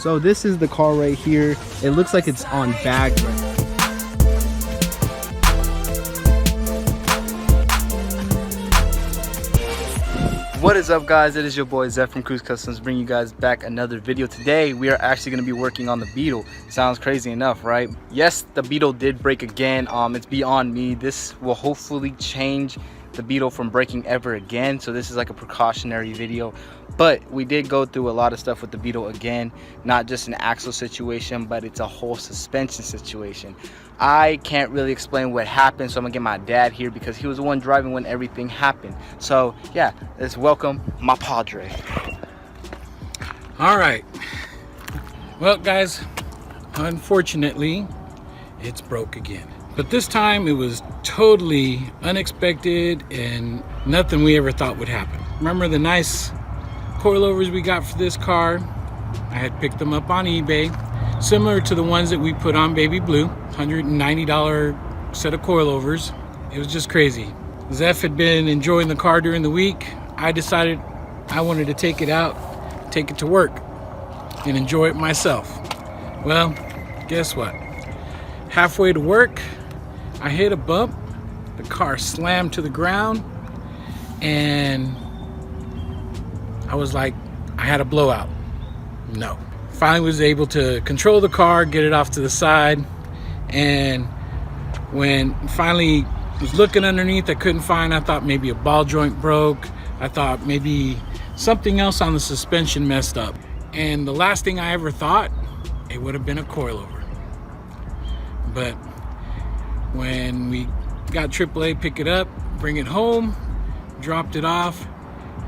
So this is the car right here. It looks like it's on bags right now. What is up, guys? It is your boy Zeph from Cruise Customs bringing you guys back another video. Today we are actually going to be working on the Beetle. Sounds crazy enough, right? Yes, the Beetle did break again. It's beyond me. This will hopefully change the Beetle from breaking ever again, so this is like a precautionary video. But we did go through a lot of stuff with the Beetle again, not just an axle situation, but it's a whole suspension situation. I can't really explain what happened, so I'm gonna get my dad here because he was the one driving when everything happened. So yeah, let's welcome my padre. All right, well guys, unfortunately it's broke again. But this time it was totally unexpected and nothing we ever thought would happen. Remember the nice coilovers we got for this car? I had picked them up on eBay, similar to the ones that we put on Baby Blue, $190 set of coilovers. It was just crazy. Zeph had been enjoying the car during the week. I decided I wanted to take it out, take it to work, and enjoy it myself. Well, guess what? Halfway to work, I hit a bump, the car slammed to the ground, and I was like, I had a blowout. No. Finally was able to control the car, get it off to the side, and when finally was looking underneath, I couldn't find, I thought maybe a ball joint broke. I thought maybe something else on the suspension messed up. And the last thing I ever thought, it would have been a coilover. But when we got AAA pick it up, bring it home, dropped it off,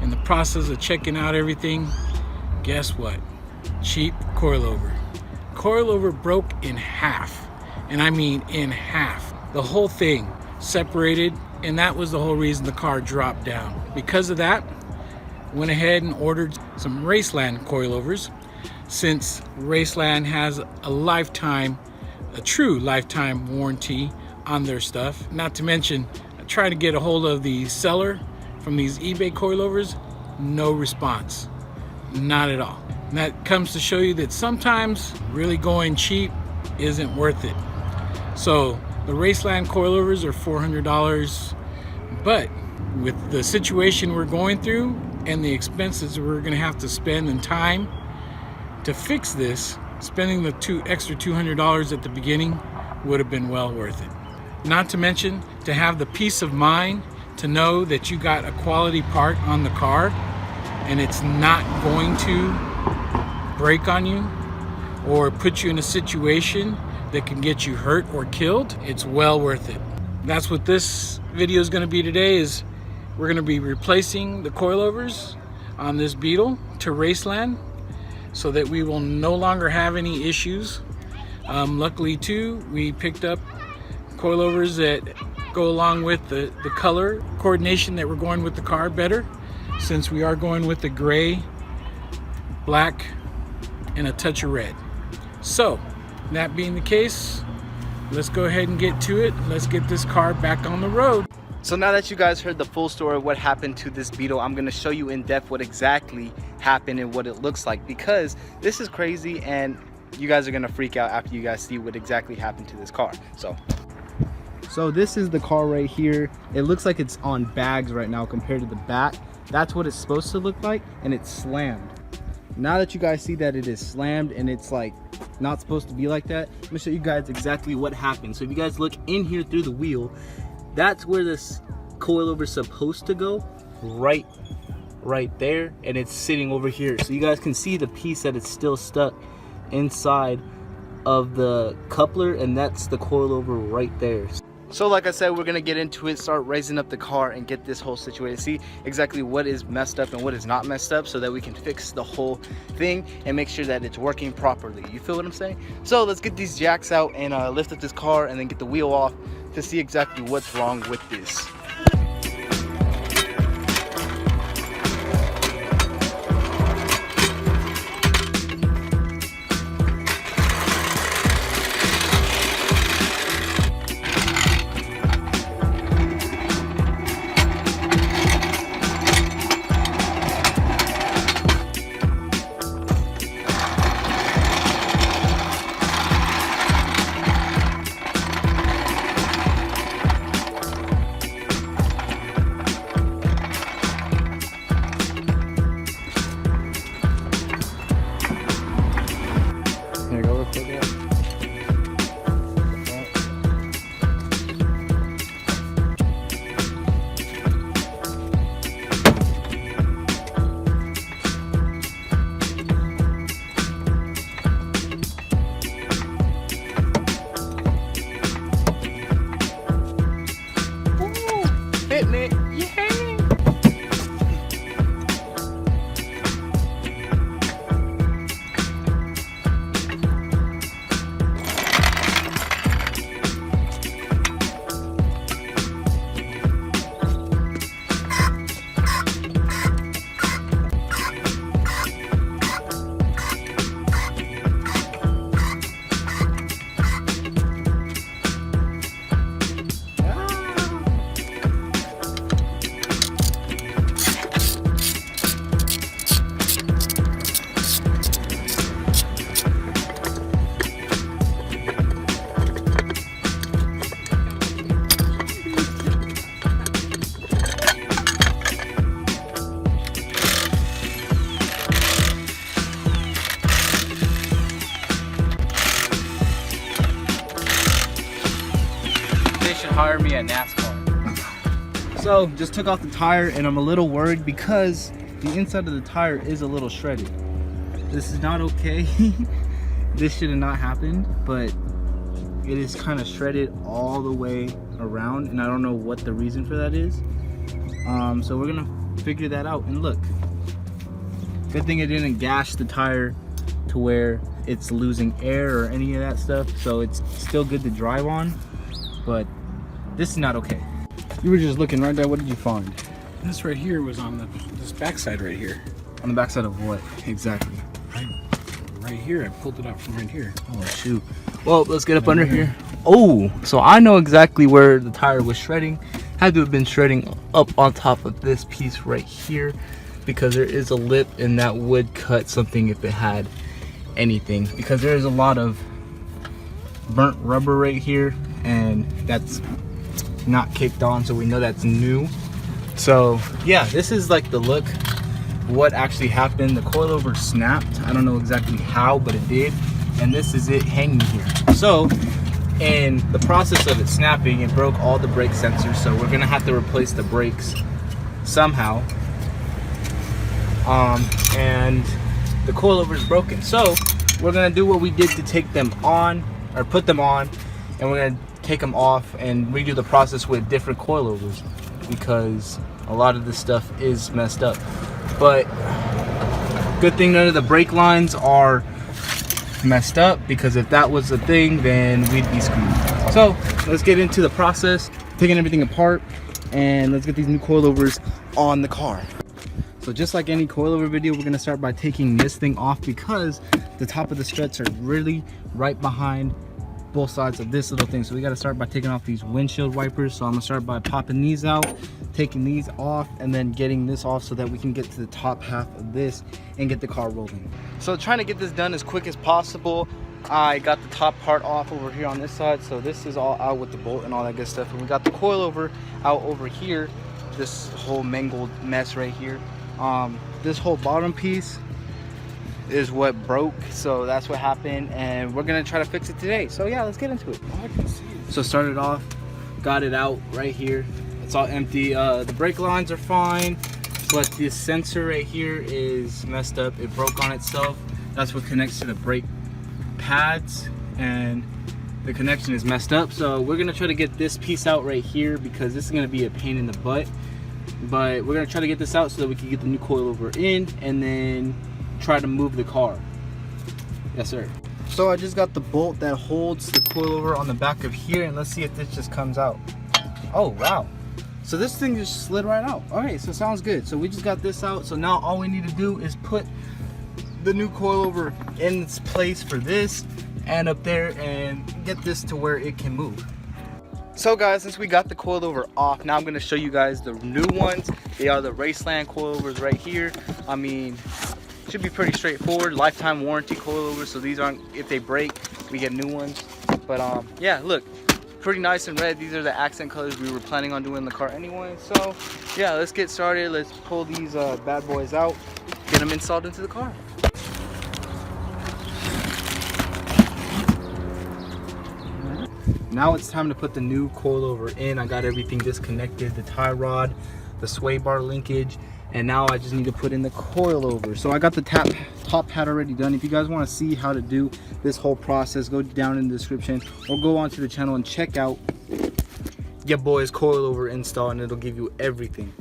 in the process of checking out everything, guess what? Cheap coilover. Coilover broke in half, and I mean in half. The whole thing separated, and that was the whole reason the car dropped down. Because of that, went ahead and ordered some Raceland coilovers, since Raceland has a true lifetime warranty on their stuff. Not to mention, I tried to get a hold of the seller from these eBay coilovers, no response, not at all. And that comes to show you that sometimes really going cheap isn't worth it. So the Raceland coilovers are $400, but with the situation we're going through and the expenses we're gonna have to spend and time to fix this, spending the extra $200 at the beginning would have been well worth it. Not to mention, to have the peace of mind to know that you got a quality part on the car and it's not going to break on you or put you in a situation that can get you hurt or killed. It's well worth it. That's what this video is going to be today. Is we're going to be replacing the coilovers on this Beetle to Raceland so that we will no longer have any issues. Luckily too, we picked up coilovers that go along with the color coordination that we're going with the car better, since we are going with the gray, black, and a touch of red. So that being the case, let's go ahead and get to it. Let's get this car back on the road. So now that you guys heard the full story of what happened to this Beetle, I'm going to show you in depth what exactly happened and what it looks like, because this is crazy and you guys are going to freak out after you guys see what exactly happened to this car. So this is the car right here. It looks like it's on bags right now compared to the back. That's what it's supposed to look like, and it's slammed. Now that you guys see that it is slammed and it's like not supposed to be like that, I'm gonna show you guys exactly what happened. So if you guys look in here through the wheel, that's where this coilover is supposed to go, right there, and it's sitting over here. So you guys can see the piece that it's still stuck inside of the coupler, and that's the coilover right there. So like I said, we're gonna get into it, start raising up the car and get this whole situation, see exactly what is messed up and what is not messed up, so that we can fix the whole thing and make sure that it's working properly. You feel what I'm saying? So let's get these jacks out and lift up this car and then get the wheel off to see exactly what's wrong with this. Fitting it. Yeah. Hire me at NASCAR. So just took off the tire and I'm a little worried because the inside of the tire is a little shredded. This is not okay. This should have not happened, but it is kind of shredded all the way around and I don't know what the reason for that is. So we're gonna figure that out. And look, good thing it didn't gash the tire to where it's losing air or any of that stuff, so it's still good to drive on, but this is not okay. You were just looking right there. What did you find? This right here was on this backside right here. On the backside of what exactly? Right here. I pulled it out from right here. Oh shoot. Well, let's get up under here. Oh, so I know exactly where the tire was shredding. Had to have been shredding up on top of this piece right here because there is a lip and that would cut something if it had anything, because there is a lot of burnt rubber right here and that's not kicked on, so we know that's new. So yeah, this is like the look, what actually happened. The coilover snapped. I don't know exactly how, but it did, and this is it hanging here. So in the process of it snapping, it broke all the brake sensors, so we're gonna have to replace the brakes somehow. And the coilover is broken, so we're gonna do what we did to take them on, or put them on, and we're gonna take them off and redo the process with different coilovers because a lot of this stuff is messed up. But good thing none of the brake lines are messed up, because if that was the thing, then we'd be screwed. So let's get into the process, taking everything apart, and let's get these new coilovers on the car. So just like any coilover video, we're gonna start by taking this thing off because the top of the struts are really right behind both sides of this little thing. So we got to start by taking off these windshield wipers. So I'm gonna start by popping these out, taking these off, and then getting this off so that we can get to the top half of this and get the car rolling. So trying to get this done as quick as possible. I got the top part off over here on this side, so this is all out with the bolt and all that good stuff, and we got the coilover out over here, this whole mangled mess right here. This whole bottom piece is what broke, so that's what happened, and we're gonna try to fix it today. So yeah, let's get into it. Oh, I can see it. So started off, got it out right here. It's all empty. The brake lines are fine, but this sensor right here is messed up. It broke on itself. That's what connects to the brake pads, and the connection is messed up. So we're gonna try to get this piece out right here because this is gonna be a pain in the butt. But we're gonna try to get this out so that we can get the new coilover in and then try to move the car. Yes sir. So I just got the bolt that holds the coilover on the back of here, and let's see if this just comes out. Oh wow, so this thing just slid right out. All right, so sounds good. So we just got this out, so now all we need to do is put the new coilover in its place for this and up there and get this to where it can move. So guys, since we got the coilover off, now I'm going to show you guys the new ones. They are the Raceland coilovers right here. I mean, should be pretty straightforward. Lifetime warranty coilovers, so these aren't, if they break, we get new ones. But yeah, look, pretty nice and red. These are the accent colors we were planning on doing in the car anyway. So yeah, let's get started. Let's pull these bad boys out, get them installed into the car. Now it's time to put the new coilover in. I got everything disconnected, the tie rod, the sway bar linkage, and now I just need to put in the coilover. So I got the top hat already done. If you guys want to see how to do this whole process, go down in the description or go onto the channel and check out your boy's coilover install, and it'll give you everything.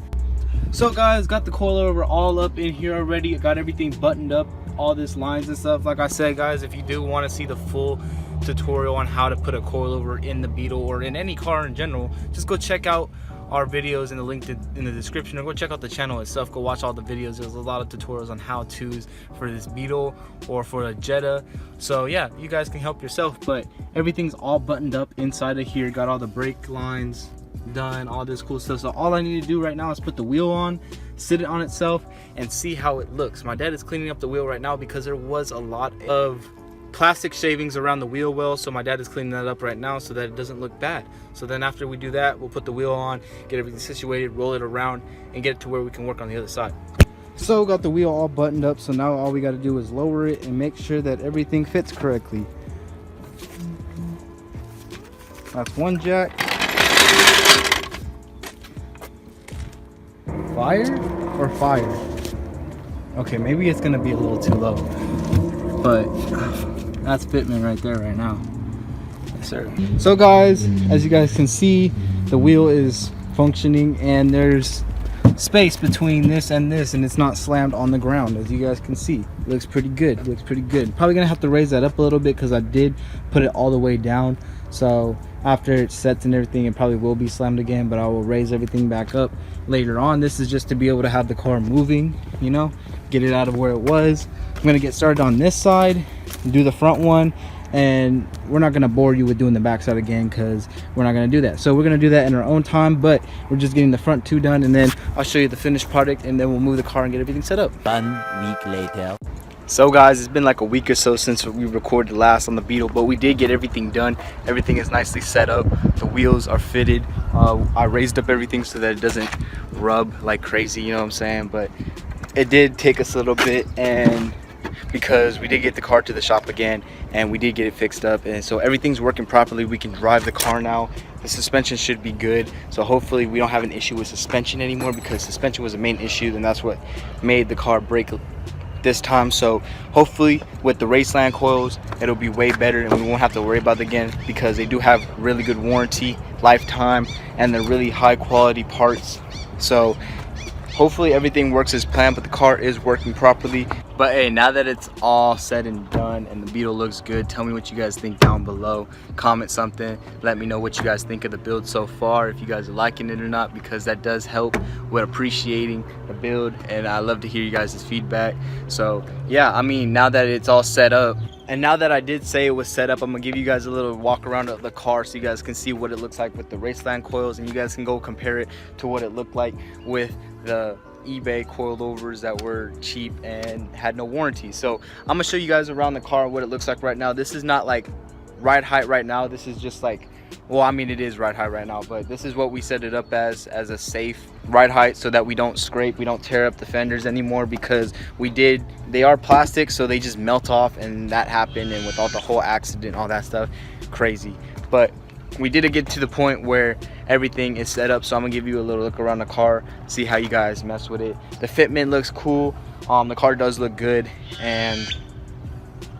So guys, got the coilover all up in here already. I got everything buttoned up, all this lines and stuff. Like I said, guys, if you do want to see the full tutorial on how to put a coilover in the Beetle or in any car in general, just go check out our videos in the link in the description, or go check out the channel itself. Go watch all the videos. There's a lot of tutorials on how-tos for this Beetle or for a Jetta. So yeah, you guys can help yourself, but everything's all buttoned up inside of here. Got all the brake lines done, all this cool stuff. So all I need to do right now is put the wheel on, sit it on itself, and see how it looks. My dad is cleaning up the wheel right now because there was a lot of plastic shavings around the wheel well, so my dad is cleaning that up right now so that it doesn't look bad. So then after we do that, we'll put the wheel on, get everything situated, roll it around, and get it to where we can work on the other side. So got the wheel all buttoned up, so now all we got to do is lower it and make sure that everything fits correctly. That's one jack. Fire or fire? Okay, maybe it's gonna be a little too low, but that's fitment right there right now. Yes, sir. So guys, as you guys can see, the wheel is functioning and there's space between this and this, and it's not slammed on the ground. As you guys can see, it looks pretty good. It looks pretty good. Probably gonna have to raise that up a little bit because I did put it all the way down. So after it sets and everything, it probably will be slammed again, but I will raise everything back up later on. This is just to be able to have the car moving, you know, get it out of where it was. I'm gonna get started on this side, do the front one, and we're not gonna bore you with doing the back side again because we're not gonna do that. So we're gonna do that in our own time, but we're just getting the front two done, and then I'll show you the finished product, and then we'll move the car and get everything set up. 1 week later. So guys, it's been like a week or so since we recorded last on the Beetle, but we did get everything done. Everything is nicely set up. The wheels are fitted. I raised up everything so that it doesn't rub like crazy, you know what I'm saying? But it did take us a little bit, and because we did get the car to the shop again and we did get it fixed up, and so everything's working properly. We can drive the car now. The suspension should be good, so hopefully we don't have an issue with suspension anymore, because suspension was the main issue, and that's what made the car break this time. So hopefully with the Raceland coils it'll be way better and we won't have to worry about it again, because they do have really good warranty, lifetime, and they're really high quality parts. So hopefully everything works as planned, but the car is working properly. But hey, now that it's all said and done and the Beetle looks good, tell me what you guys think down below. Comment something, let me know what you guys think of the build so far, if you guys are liking it or not, because that does help with appreciating the build, and I love to hear you guys' feedback. So yeah, I mean, now that it's all set up, and now that I did say it was set up, I'm gonna give you guys a little walk around of the car so you guys can see what it looks like with the Raceland coils, and you guys can go compare it to what it looked like with the eBay coilovers that were cheap and had no warranty. So I'm gonna show you guys around the car what it looks like right now. This is not like ride height right now. This is just like, well, I mean, it is ride height right now, but this is what we set it up as a safe ride height, so that we don't scrape, we don't tear up the fenders anymore, because they are plastic, so they just melt off, and that happened, and with all the whole accident, all that stuff, crazy. But we did get to the point where everything is set up, so I'm gonna give you a little look around the car, see how you guys mess with it. The fitment looks cool, the car does look good, and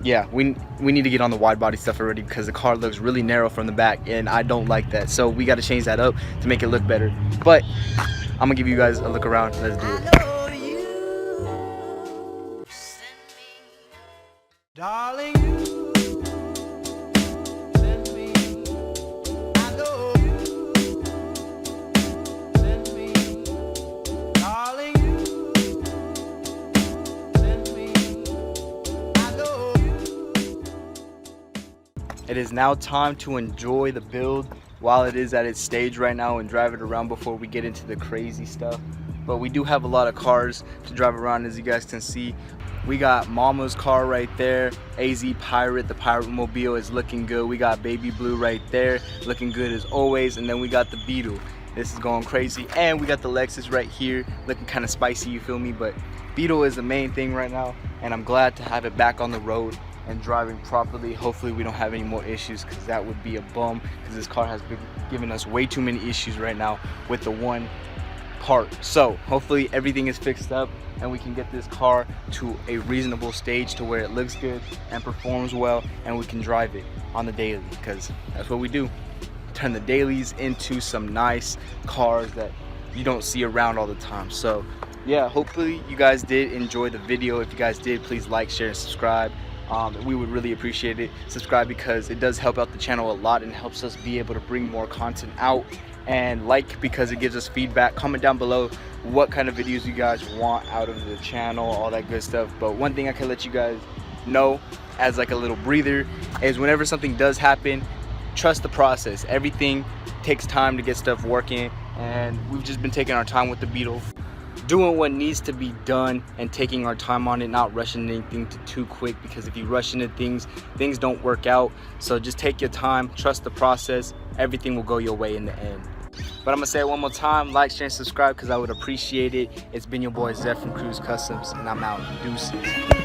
yeah, we need to get on the wide body stuff already, because the car looks really narrow from the back and I don't like that. So we got to change that up to make it look better. But I'm gonna give you guys a look around. Let's do it. Darling, you send me. I know you send me. Darling, you send me. I know you. It is now time to enjoy the build while it is at its stage right now, and drive it around before we get into the crazy stuff. But we do have a lot of cars to drive around, as you guys can see. We got Mama's car right there, AZ Pirate, the Pirate Mobile is looking good. We got Baby Blue right there, looking good as always. And then we got the Beetle. This is going crazy. And we got the Lexus right here, looking kind of spicy, you feel me? But Beetle is the main thing right now, and I'm glad to have it back on the road. and driving properly. Hopefully we don't have any more issues, because that would be a bum, because this car has been giving us way too many issues right now with the one part. So hopefully everything is fixed up and we can get this car to a reasonable stage to where it looks good and performs well, and we can drive it on the daily, because that's what we do. Turn the dailies into some nice cars that you don't see around all the time. So yeah, hopefully you guys did enjoy the video. If you guys did, please like, share, and subscribe. We would really appreciate it. Subscribe because it does help out the channel a lot and helps us be able to bring more content out. And like, because it gives us feedback. Comment down below what kind of videos you guys want out of the channel, all that good stuff. But one thing I can let you guys know as like a little breather is whenever something does happen, trust the process. Everything takes time to get stuff working, and we've just been taking our time with the Beetle, doing what needs to be done and taking our time on it, not rushing anything too quick, because if you rush into things don't work out. So just take your time, trust the process, everything will go your way in the end. But I'm gonna say it one more time: like, share, and subscribe, because I would appreciate it. It's been your boy Zeph from Cruise Customs, and I'm out. Deuces.